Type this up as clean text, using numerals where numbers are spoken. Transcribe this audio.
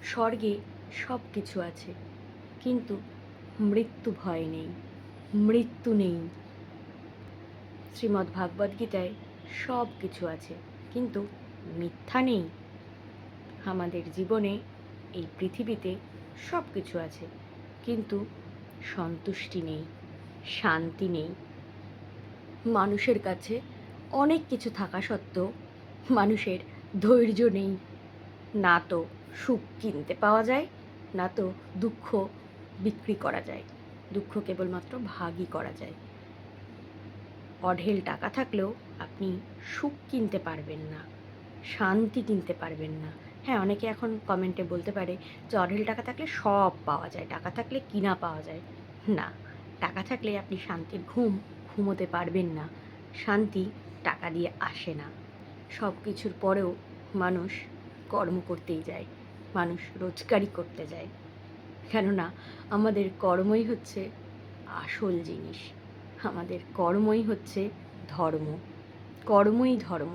স্বর্গে সব কিছু আছে, কিন্তু মৃত্যু ভয় নেই, মৃত্যু নেই। শ্রীমদ্ ভাগবত গীতায় সব কিছু আছে, কিন্তু মিথ্যা নেই। আমাদের জীবনে, এই পৃথিবীতে সব কিছু আছে, কিন্তু সন্তুষ্টি নেই, শান্তি নেই। মানুষের কাছে অনেক কিছু থাকা সত্ত্বেও মানুষের ধৈর্য নেই। না তো সুখ কিনতে পাওয়া যায়, না তো দুঃখ বিক্রি করা যায়। দুঃখ কেবলমাত্র ভাগই করা যায়। অঢেল টাকা থাকলেও আপনি সুখ কিনতে পারবেন না, শান্তি কিনতে পারবেন না। হ্যাঁ, অনেকে এখন কমেন্টে বলতে পারে যে অঢেল টাকা থাকলে সব পাওয়া যায়, টাকা থাকলে কিনা পাওয়া যায়। না, টাকা থাকলে আপনি শান্তির ঘুম ঘুমোতে পারবেন না। শান্তি টাকা দিয়ে আসে না। সব কিছুর পরেও মানুষ কর্ম করতেই যায়, মানুষ রোজগারি করতে যায়। কেননা আমাদের কর্মই হচ্ছে আসল জিনিস। আমাদের কর্মই হচ্ছে ধর্ম, কর্মই ধর্ম।